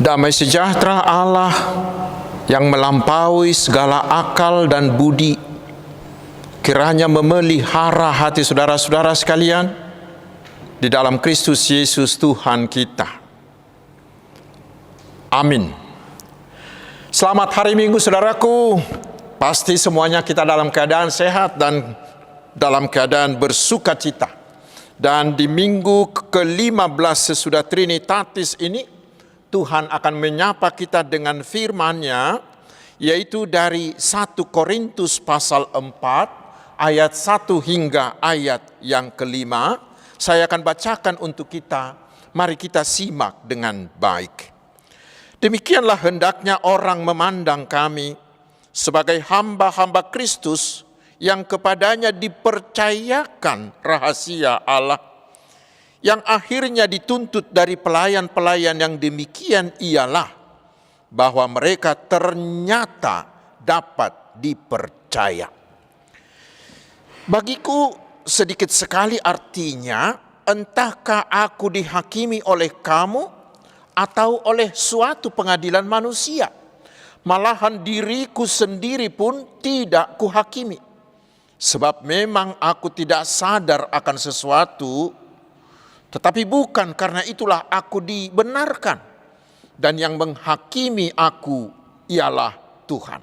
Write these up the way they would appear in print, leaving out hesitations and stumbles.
Damai sejahtera Allah yang melampaui segala akal dan budi kiranya memelihara hati saudara-saudara sekalian di dalam Kristus Yesus Tuhan kita. Amin. Selamat hari Minggu saudaraku. Pasti semuanya kita dalam keadaan sehat dan dalam keadaan bersuka cita. Dan di minggu ke-15 sesudah Trinitatis ini, Tuhan akan menyapa kita dengan firman-Nya, yaitu dari 1 Korintus pasal 4, ayat 1 hingga ayat yang kelima. Saya akan bacakan untuk kita, mari kita simak dengan baik. Demikianlah hendaknya orang memandang kami sebagai hamba-hamba Kristus yang kepadanya dipercayakan rahasia Allah, yang akhirnya dituntut dari pelayan-pelayan yang demikian ialah bahwa mereka ternyata dapat dipercaya. Bagiku sedikit sekali artinya, entahkah aku dihakimi oleh kamu atau oleh suatu pengadilan manusia. Malahan diriku sendiri pun tidak kuhakimi. Sebab memang aku tidak sadar akan sesuatu, tetapi bukan karena itulah aku dibenarkan. Dan yang menghakimi aku ialah Tuhan.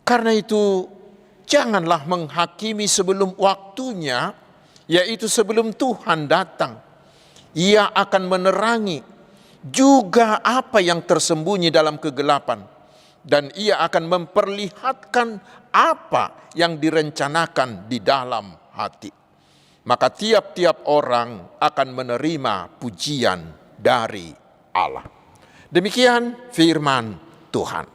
Karena itu janganlah menghakimi sebelum waktunya, yaitu sebelum Tuhan datang. Ia akan menerangi juga apa yang tersembunyi dalam kegelapan. Dan ia akan memperlihatkan apa yang direncanakan di dalam hati. Maka tiap-tiap orang akan menerima pujian dari Allah. Demikian firman Tuhan.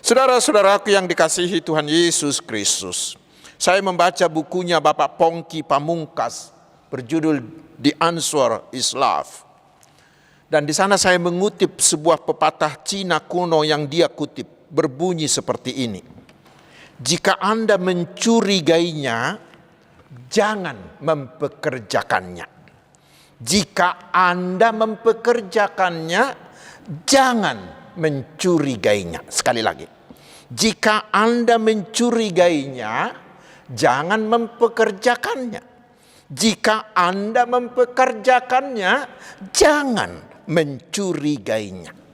Saudara-saudaraku yang dikasihi Tuhan Yesus Kristus, saya membaca bukunya Bapak Pongki Pamungkas berjudul The Answer is Love. Dan di sana saya mengutip sebuah pepatah Cina kuno yang dia kutip, berbunyi seperti ini. Jika Anda mencurigainya, jangan mempekerjakannya. Jika Anda mempekerjakannya, jangan mencurigainya. Sekali lagi. Jika Anda mencurigainya, jangan mempekerjakannya. Jika Anda mempekerjakannya, jangan mencurigainya.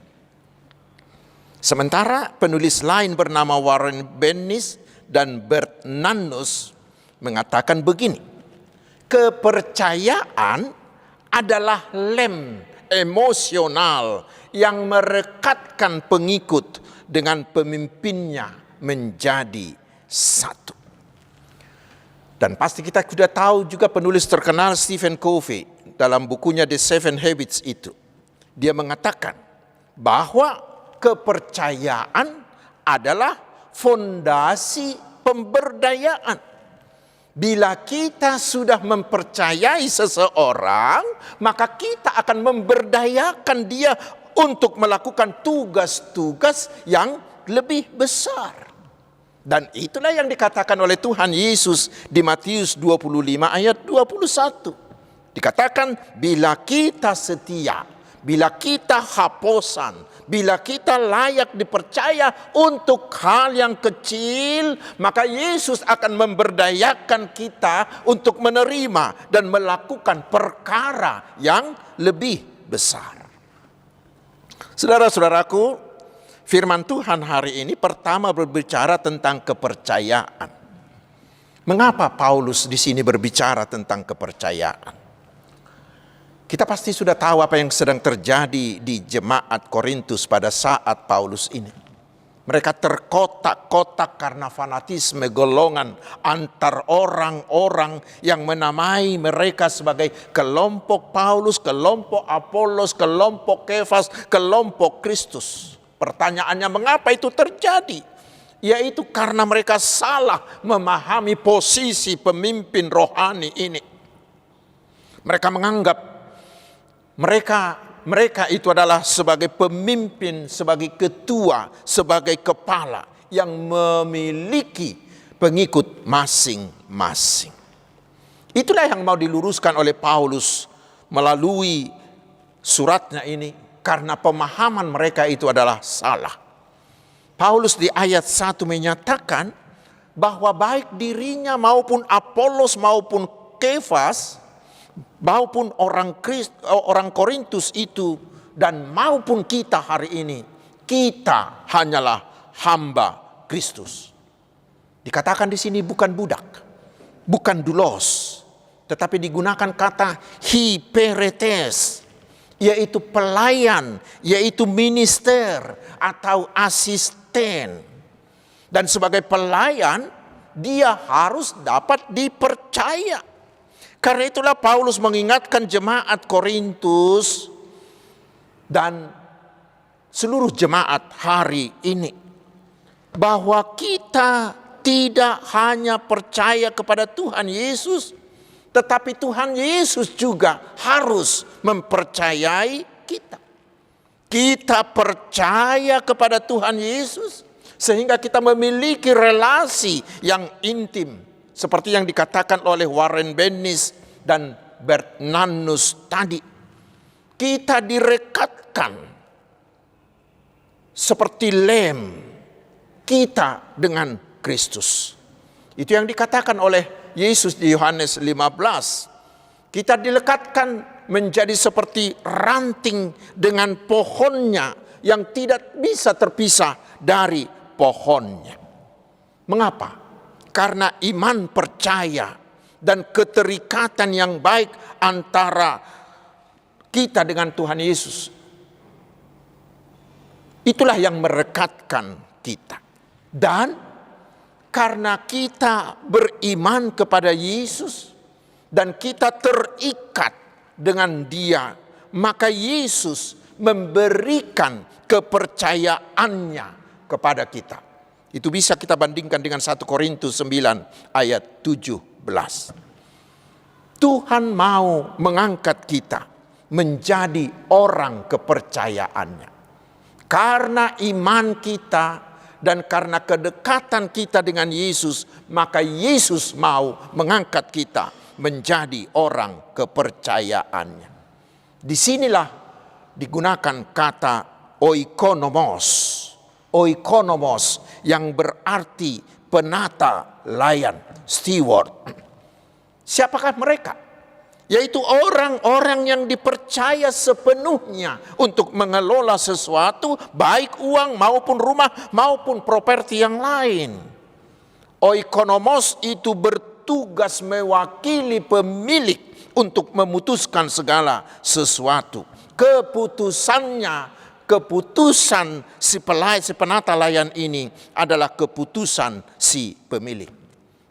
Sementara penulis lain bernama Warren Bennis dan Bert Nannus mengatakan begini, kepercayaan adalah lem emosional yang merekatkan pengikut dengan pemimpinnya menjadi satu. Dan pasti kita sudah tahu juga penulis terkenal Stephen Covey dalam bukunya The 7 Habits itu. Dia mengatakan bahwa kepercayaan adalah fondasi pemberdayaan. Bila kita sudah mempercayai seseorang, maka kita akan memberdayakan dia untuk melakukan tugas-tugas yang lebih besar. Dan itulah yang dikatakan oleh Tuhan Yesus di Matius 25 ayat 21. Dikatakan bila kita setia, bila kita haposan, bila kita layak dipercaya untuk hal yang kecil, maka Yesus akan memberdayakan kita untuk menerima dan melakukan perkara yang lebih besar. Saudara-saudaraku, firman Tuhan hari ini pertama berbicara tentang kepercayaan. Mengapa Paulus di sini berbicara tentang kepercayaan? Kita pasti sudah tahu apa yang sedang terjadi di jemaat Korintus pada saat Paulus ini. Mereka terkotak-kotak karena fanatisme golongan antar orang-orang yang menamai mereka sebagai kelompok Paulus, kelompok Apolos, kelompok Kefas, kelompok Kristus. Pertanyaannya mengapa itu terjadi? Yaitu karena mereka salah memahami posisi pemimpin rohani ini. Mereka menganggap mereka itu adalah sebagai pemimpin, sebagai ketua, sebagai kepala yang memiliki pengikut masing-masing. Itulah yang mau diluruskan oleh Paulus melalui suratnya ini karena pemahaman mereka itu adalah salah. Paulus di ayat 1 menyatakan bahwa baik dirinya maupun Apolos maupun Kefas maupun orang Korintus itu dan maupun kita hari ini, kita hanyalah hamba Kristus. Dikatakan di sini bukan budak, bukan dulos, tetapi digunakan kata hiperetes, yaitu pelayan, yaitu minister atau asisten. Dan sebagai pelayan, dia harus dapat dipercaya. Karena itulah Paulus mengingatkan jemaat Korintus dan seluruh jemaat hari ini bahwa kita tidak hanya percaya kepada Tuhan Yesus, tetapi Tuhan Yesus juga harus mempercayai kita. Kita percaya kepada Tuhan Yesus sehingga kita memiliki relasi yang intim. Seperti yang dikatakan oleh Warren Bennis dan Bernanus tadi. Kita direkatkan seperti lem kita dengan Kristus. Itu yang dikatakan oleh Yesus di Yohanes 15. Kita dilekatkan menjadi seperti ranting dengan pohonnya yang tidak bisa terpisah dari pohonnya. Mengapa? Karena iman percaya dan keterikatan yang baik antara kita dengan Tuhan Yesus. Itulah yang merekatkan kita. Dan karena kita beriman kepada Yesus dan kita terikat dengan Dia, maka Yesus memberikan kepercayaannya kepada kita. Itu bisa kita bandingkan dengan 1 Korintus 9 ayat 17. Tuhan mau mengangkat kita menjadi orang kepercayaannya. Karena iman kita dan karena kedekatan kita dengan Yesus, maka Yesus mau mengangkat kita menjadi orang kepercayaannya. Disinilah digunakan kata oikonomos. Oikonomos yang berarti penata layan, steward. Siapakah mereka? Yaitu orang-orang yang dipercaya sepenuhnya untuk mengelola sesuatu, baik uang maupun rumah maupun properti yang lain. Oikonomos itu bertugas mewakili pemilik untuk memutuskan segala sesuatu. Keputusan si penata layan ini adalah keputusan si pemilik.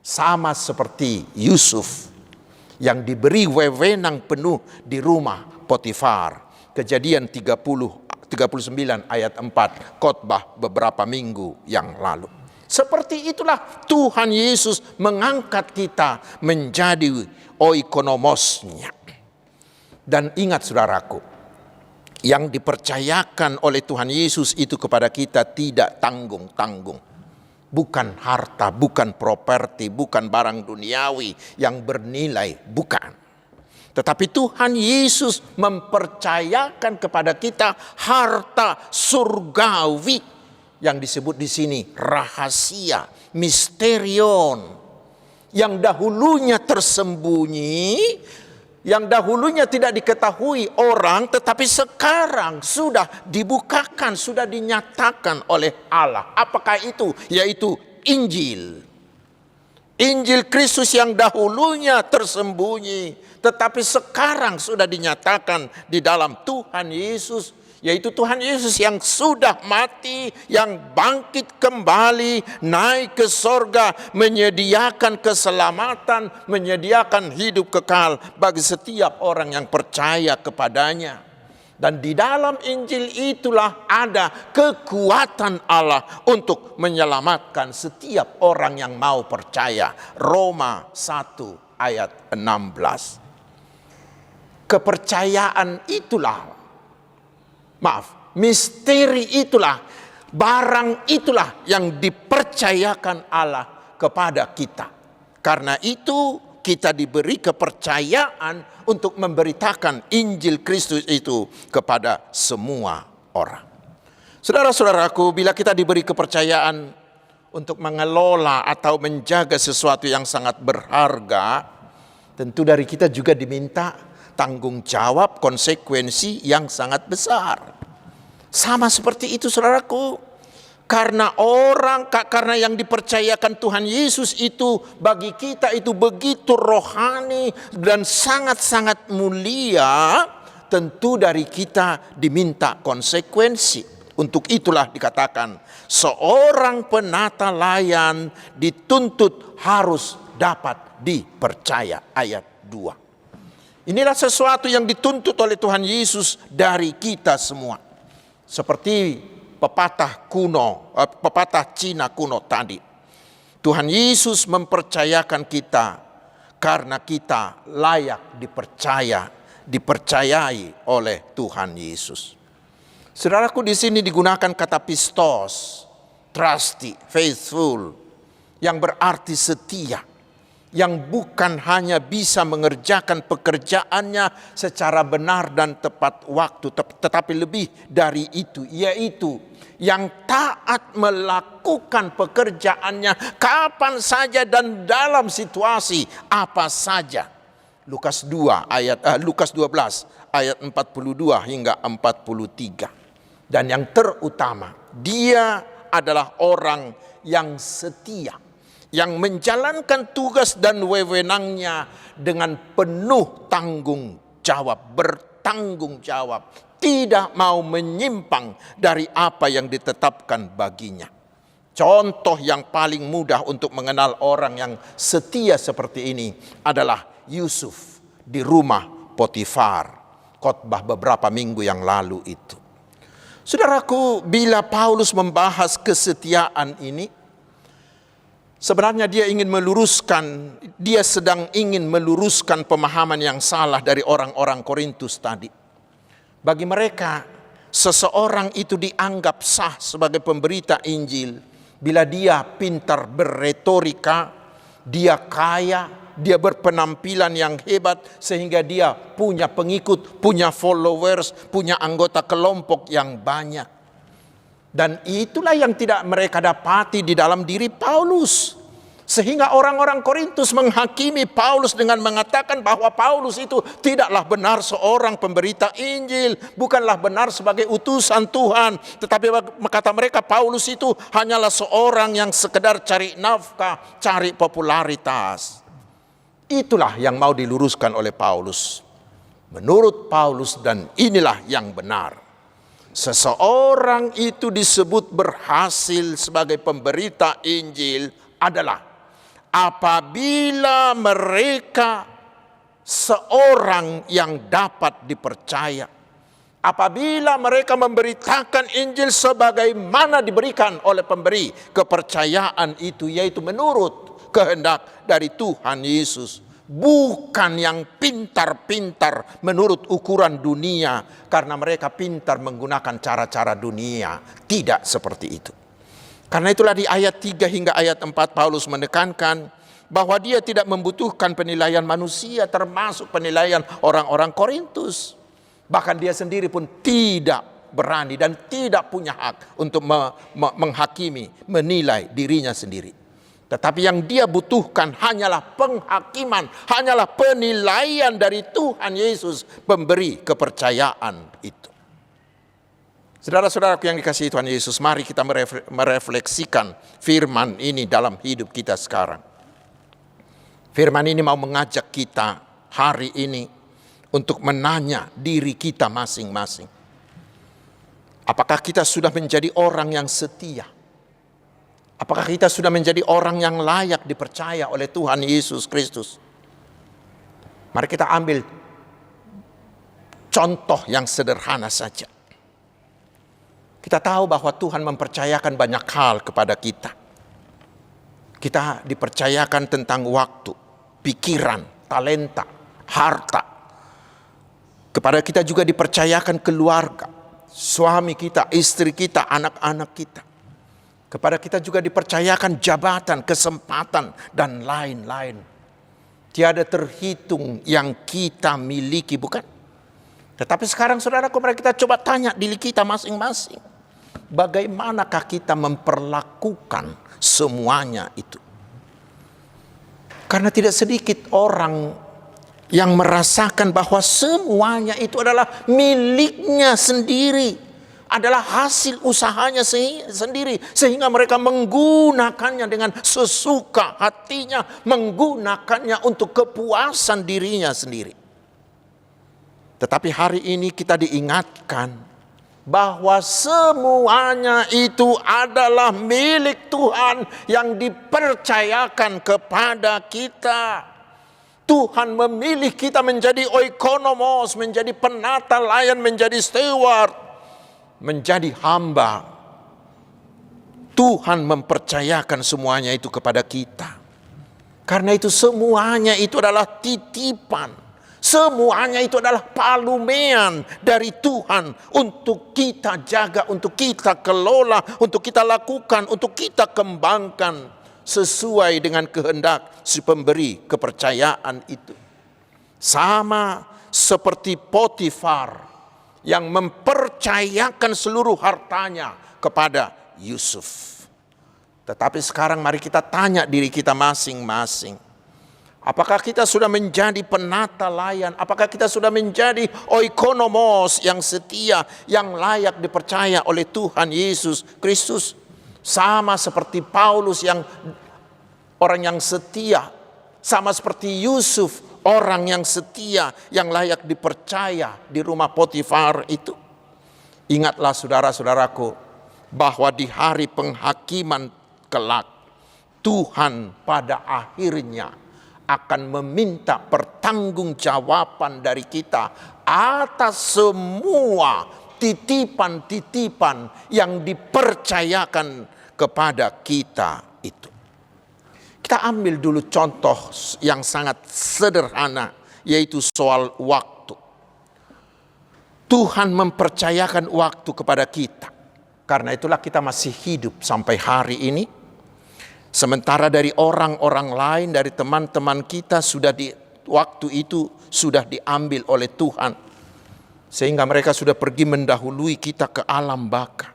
Sama seperti Yusuf yang diberi wewenang penuh di rumah Potifar. Kejadian 39 ayat 4, khotbah beberapa minggu yang lalu. Seperti itulah Tuhan Yesus mengangkat kita menjadi oikonomosnya. Dan ingat saudaraku, yang dipercayakan oleh Tuhan Yesus itu kepada kita tidak tanggung-tanggung. Bukan harta, bukan properti, bukan barang duniawi yang bernilai, bukan. Tetapi Tuhan Yesus mempercayakan kepada kita harta surgawi yang disebut di sini rahasia, misterion, yang dahulunya tersembunyi, yang dahulunya tidak diketahui orang, tetapi sekarang sudah dibukakan, sudah dinyatakan oleh Allah. Apakah itu? Yaitu Injil. Injil Kristus yang dahulunya tersembunyi, tetapi sekarang sudah dinyatakan di dalam Tuhan Yesus. Yaitu Tuhan Yesus yang sudah mati, yang bangkit kembali, naik ke sorga, menyediakan keselamatan, menyediakan hidup kekal bagi setiap orang yang percaya kepadanya. Dan di dalam Injil itulah ada kekuatan Allah untuk menyelamatkan setiap orang yang mau percaya. Roma 1 ayat 16. Kepercayaan itulah, misteri itulah, barang itulah yang dipercayakan Allah kepada kita. Karena itu kita diberi kepercayaan untuk memberitakan Injil Kristus itu kepada semua orang. Saudara-saudaraku, bila kita diberi kepercayaan untuk mengelola atau menjaga sesuatu yang sangat berharga, tentu dari kita juga diminta tanggung jawab, konsekuensi yang sangat besar. Sama seperti itu, saudaraku. Karena yang dipercayakan Tuhan Yesus itu bagi kita itu begitu rohani dan sangat-sangat mulia, tentu dari kita diminta konsekuensi. Untuk itulah dikatakan seorang penata layan dituntut harus dapat dipercaya, ayat 2. Inilah sesuatu yang dituntut oleh Tuhan Yesus dari kita semua. Seperti pepatah Cina kuno tadi. Tuhan Yesus mempercayakan kita karena kita layak dipercayai oleh Tuhan Yesus. Saudaraku, di sini digunakan kata pistos, trusty, faithful, yang berarti setia, yang bukan hanya bisa mengerjakan pekerjaannya secara benar dan tepat waktu, tetapi lebih dari itu, yaitu yang taat melakukan pekerjaannya kapan saja dan dalam situasi apa saja. Lukas 12 ayat 42 hingga 43. Dan yang terutama, dia adalah orang yang setia, yang menjalankan tugas dan wewenangnya dengan penuh tanggung jawab, bertanggung jawab, tidak mau menyimpang dari apa yang ditetapkan baginya. Contoh yang paling mudah untuk mengenal orang yang setia seperti ini adalah Yusuf di rumah Potifar. Khotbah beberapa minggu yang lalu itu. Saudaraku, bila Paulus membahas kesetiaan ini, sebenarnya dia sedang ingin meluruskan pemahaman yang salah dari orang-orang Korintus tadi. Bagi mereka, seseorang itu dianggap sah sebagai pemberita Injil bila dia pintar berretorika, dia kaya, dia berpenampilan yang hebat sehingga dia punya pengikut, punya followers, punya anggota kelompok yang banyak. Dan itulah yang tidak mereka dapati di dalam diri Paulus. Sehingga orang-orang Korintus menghakimi Paulus dengan mengatakan bahwa Paulus itu tidaklah benar seorang pemberita Injil, bukanlah benar sebagai utusan Tuhan, tetapi kata mereka Paulus itu hanyalah seorang yang sekedar cari nafkah, cari popularitas. Itulah yang mau diluruskan oleh Paulus. Menurut Paulus, dan inilah yang benar, seseorang itu disebut berhasil sebagai pemberita Injil adalah apabila mereka seorang yang dapat dipercaya. Apabila mereka memberitakan Injil sebagaimana diberikan oleh pemberi kepercayaan itu, yaitu menurut kehendak dari Tuhan Yesus. Bukan yang pintar-pintar menurut ukuran dunia, karena mereka pintar menggunakan cara-cara dunia. Tidak seperti itu. Karena itulah di ayat 3 hingga ayat 4 Paulus menekankan bahwa dia tidak membutuhkan penilaian manusia, termasuk penilaian orang-orang Korintus. Bahkan dia sendiri pun tidak berani dan tidak punya hak untuk menghakimi, menilai dirinya sendiri. Tetapi yang dia butuhkan hanyalah penghakiman, hanyalah penilaian dari Tuhan Yesus, pemberi kepercayaan itu. Saudara-saudaraku yang dikasihi Tuhan Yesus, mari kita merefleksikan firman ini dalam hidup kita sekarang. Firman ini mau mengajak kita hari ini untuk menanya diri kita masing-masing. Apakah kita sudah menjadi orang yang setia? Apakah kita sudah menjadi orang yang layak dipercaya oleh Tuhan Yesus Kristus? Mari kita ambil contoh yang sederhana saja. Kita tahu bahwa Tuhan mempercayakan banyak hal kepada kita. Kita dipercayakan tentang waktu, pikiran, talenta, harta. Kepada kita juga dipercayakan keluarga, suami kita, istri kita, anak-anak kita. Kepada kita juga dipercayakan jabatan, kesempatan, dan lain-lain. Tiada terhitung yang kita miliki, bukan? Tetapi sekarang saudaraku, mari kita coba tanya diri kita masing-masing. Bagaimanakah kita memperlakukan semuanya itu? Karena tidak sedikit orang yang merasakan bahwa semuanya itu adalah miliknya sendiri, adalah hasil usahanya sendiri, sehingga mereka menggunakannya dengan sesuka hatinya, menggunakannya untuk kepuasan dirinya sendiri. Tetapi hari ini kita diingatkan bahwa semuanya itu adalah milik Tuhan yang dipercayakan kepada kita. Tuhan memilih kita menjadi oikonomos, menjadi penata layan, menjadi steward, menjadi hamba. Tuhan mempercayakan semuanya itu kepada kita. Karena itu semuanya itu adalah titipan. Semuanya itu adalah palumean dari Tuhan untuk kita jaga, untuk kita kelola, untuk kita lakukan, untuk kita kembangkan sesuai dengan kehendak si pemberi kepercayaan itu. Sama seperti Potifar yang mempercayakan seluruh hartanya kepada Yusuf. Tetapi sekarang mari kita tanya diri kita masing-masing. Apakah kita sudah menjadi penata layan? Apakah kita sudah menjadi oikonomos yang setia, yang layak dipercaya oleh Tuhan Yesus Kristus? Sama seperti Paulus yang orang yang setia, sama seperti Yusuf orang yang setia, yang layak dipercaya di rumah Potifar itu. Ingatlah saudara-saudaraku, bahwa di hari penghakiman kelak, Tuhan pada akhirnya akan meminta pertanggungjawaban dari kita atas semua titipan-titipan yang dipercayakan kepada kita itu. Kita ambil dulu contoh yang sangat sederhana, yaitu soal waktu. Tuhan mempercayakan waktu kepada kita. Karena itulah kita masih hidup sampai hari ini. Sementara dari orang-orang lain, dari teman-teman kita waktu itu sudah diambil oleh Tuhan. Sehingga mereka sudah pergi mendahului kita ke alam baka.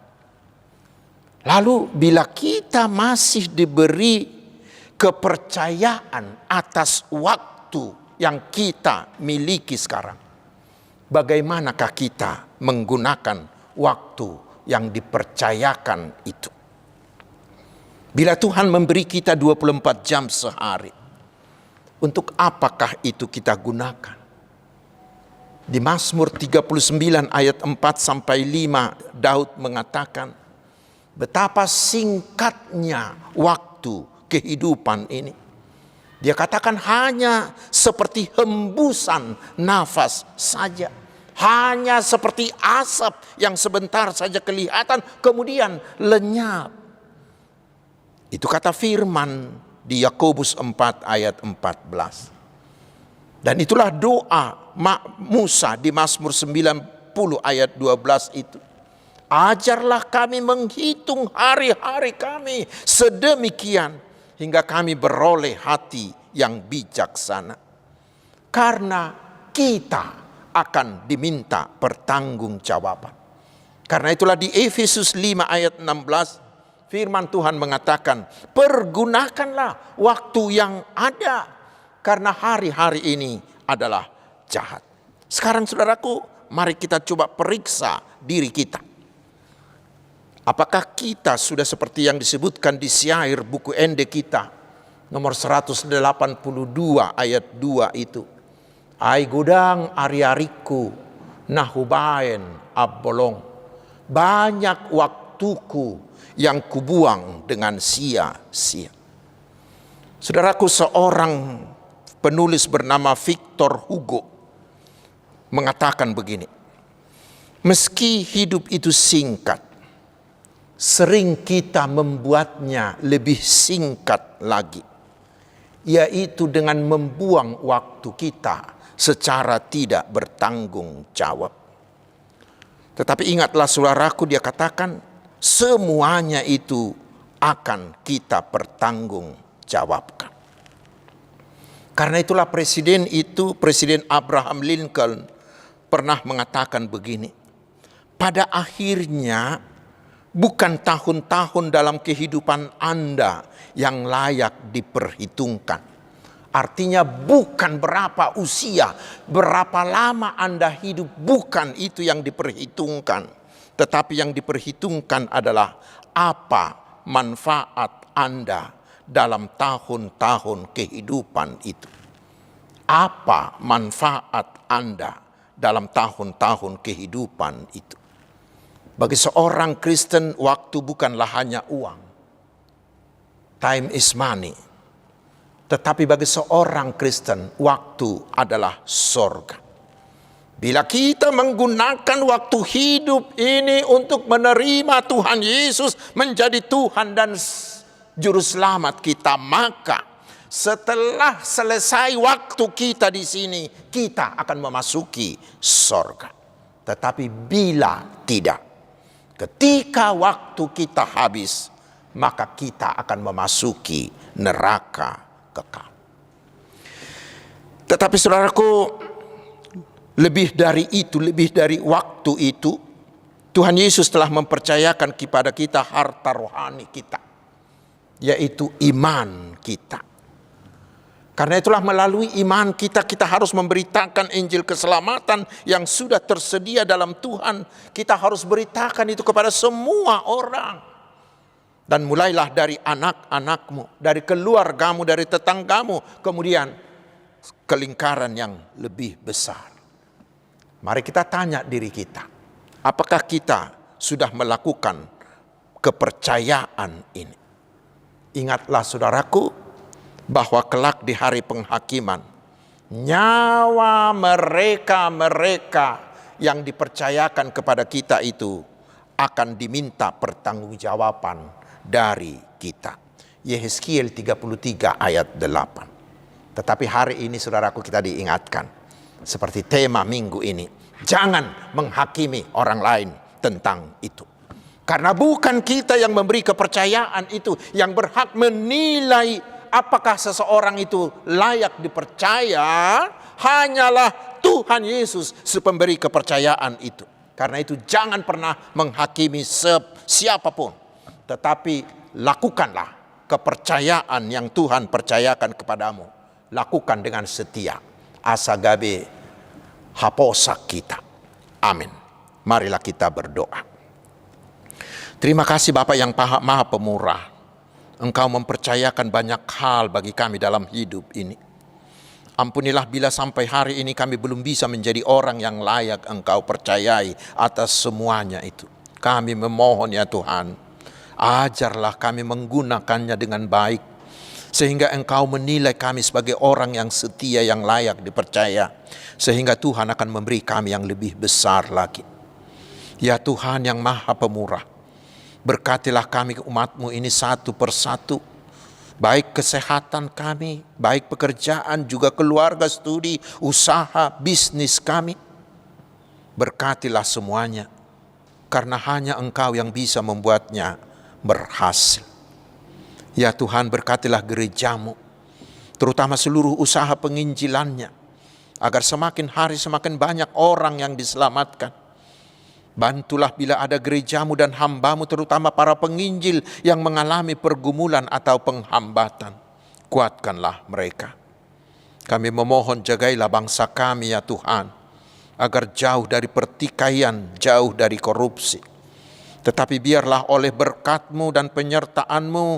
Lalu bila kita masih diberi kepercayaan atas waktu yang kita miliki sekarang, bagaimanakah kita menggunakan waktu yang dipercayakan itu? Bila Tuhan memberi kita 24 jam sehari, untuk apakah itu kita gunakan? Di Mazmur 39 ayat 4 sampai 5, Daud mengatakan, betapa singkatnya waktu kehidupan ini. Dia katakan hanya seperti hembusan nafas saja. Hanya seperti asap yang sebentar saja kelihatan, kemudian lenyap. Itu kata firman di Yakobus 4 ayat 14. Dan itulah doa Musa di Mazmur 90 ayat 12 itu. Ajarlah kami menghitung hari-hari kami sedemikian hingga kami beroleh hati yang bijaksana. Karena kita akan diminta pertanggungjawaban. Karena itulah di Efesus 5 ayat 16 firman Tuhan mengatakan, pergunakanlah waktu yang ada, karena hari-hari ini adalah jahat. Sekarang saudaraku, mari kita coba periksa diri kita. Apakah kita sudah seperti yang disebutkan di syair buku ende kita, nomor 182 ayat 2 itu. Ai gudang ari-ariku, nahubaen abbolong. Banyak waktuku yang kubuang dengan sia-sia. Saudaraku, seorang penulis bernama Victor Hugo mengatakan begini, meski hidup itu singkat, sering kita membuatnya lebih singkat lagi, yaitu dengan membuang waktu kita secara tidak bertanggung jawab. Tetapi ingatlah saudaraku, dia katakan, semuanya itu akan kita pertanggungjawabkan. Karena itulah Presiden Abraham Lincoln pernah mengatakan begini, pada akhirnya bukan tahun-tahun dalam kehidupan Anda yang layak diperhitungkan. Artinya bukan berapa usia, berapa lama Anda hidup, bukan itu yang diperhitungkan. Tetapi yang diperhitungkan adalah apa manfaat Anda dalam tahun-tahun kehidupan itu. Apa manfaat Anda dalam tahun-tahun kehidupan itu. Bagi seorang Kristen, waktu bukanlah hanya uang. Time is money. Tetapi bagi seorang Kristen, waktu adalah sorga. Bila kita menggunakan waktu hidup ini untuk menerima Tuhan Yesus menjadi Tuhan dan Juru Selamat kita, maka setelah selesai waktu kita di sini, kita akan memasuki sorga. Tetapi bila tidak, ketika waktu kita habis, maka kita akan memasuki neraka kekal. Tetapi saudaraku, lebih dari itu, lebih dari waktu itu, Tuhan Yesus telah mempercayakan kepada kita harta rohani kita, yaitu iman kita. Karena itulah melalui iman kita, kita harus memberitakan Injil keselamatan yang sudah tersedia dalam Tuhan. Kita harus beritakan itu kepada semua orang. Dan mulailah dari anak-anakmu, dari keluargamu, dari tetanggamu, kemudian ke lingkaran yang lebih besar. Mari kita tanya diri kita, apakah kita sudah melakukan kepercayaan ini? Ingatlah saudaraku, bahwa kelak di hari penghakiman, nyawa mereka yang dipercayakan kepada kita itu akan diminta pertanggungjawaban dari kita. Yehezkiel 33 ayat 8. Tetapi hari ini saudaraku, kita diingatkan seperti tema minggu ini, jangan menghakimi orang lain tentang itu. Karena bukan kita yang memberi kepercayaan itu, yang berhak menilai apakah seseorang itu layak dipercaya, hanyalah Tuhan Yesus pemberi kepercayaan itu. Karena itu jangan pernah menghakimi siapapun. Tetapi lakukanlah kepercayaan yang Tuhan percayakan kepadamu. Lakukan dengan setia. Asagabe haposak kita. Amin. Marilah kita berdoa. Terima kasih Bapa yang Maha Pemurah. Engkau mempercayakan banyak hal bagi kami dalam hidup ini. Ampunilah bila sampai hari ini kami belum bisa menjadi orang yang layak Engkau percayai atas semuanya itu. Kami memohon ya Tuhan, ajarlah kami menggunakannya dengan baik, sehingga Engkau menilai kami sebagai orang yang setia, yang layak dipercaya, sehingga Tuhan akan memberi kami yang lebih besar lagi. Ya Tuhan yang Maha Pemurah, berkatilah kami umat-Mu ini satu persatu, baik kesehatan kami, baik pekerjaan, juga keluarga, studi, usaha, bisnis kami. Berkatilah semuanya, karena hanya Engkau yang bisa membuatnya berhasil. Ya Tuhan, berkatilah gereja-Mu, terutama seluruh usaha penginjilannya, agar semakin hari semakin banyak orang yang diselamatkan. Bantulah bila ada gereja-Mu dan hamba-Mu, terutama para penginjil yang mengalami pergumulan atau penghambatan. Kuatkanlah mereka. Kami memohon, jagailah bangsa kami ya Tuhan, agar jauh dari pertikaian, jauh dari korupsi. Tetapi biarlah oleh berkat-Mu dan penyertaan-Mu,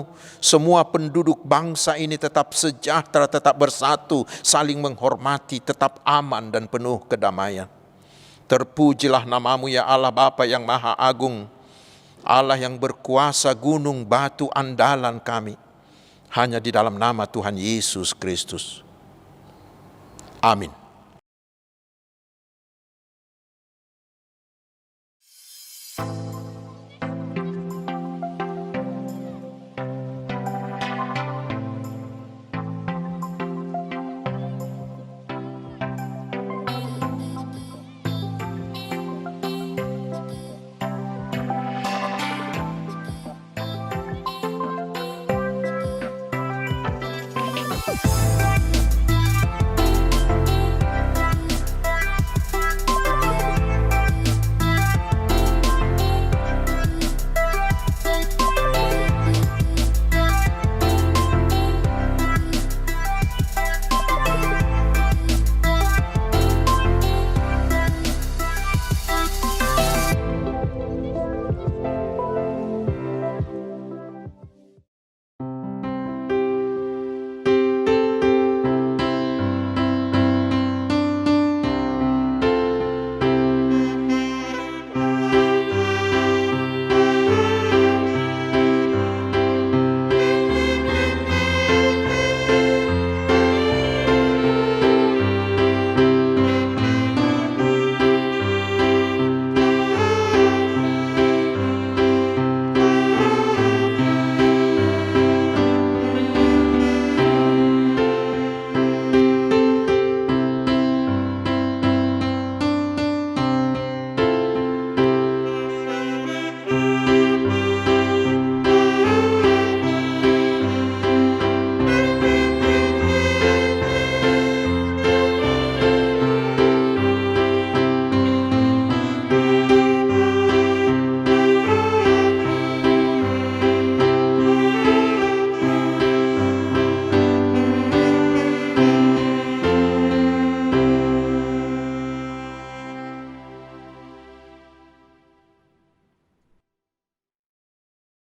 semua penduduk bangsa ini tetap sejahtera, tetap bersatu, saling menghormati, tetap aman dan penuh kedamaian. Terpujilah nama-Mu ya Allah Bapa yang Maha Agung, Allah yang berkuasa, gunung batu andalan kami. Hanya di dalam nama Tuhan Yesus Kristus. Amin.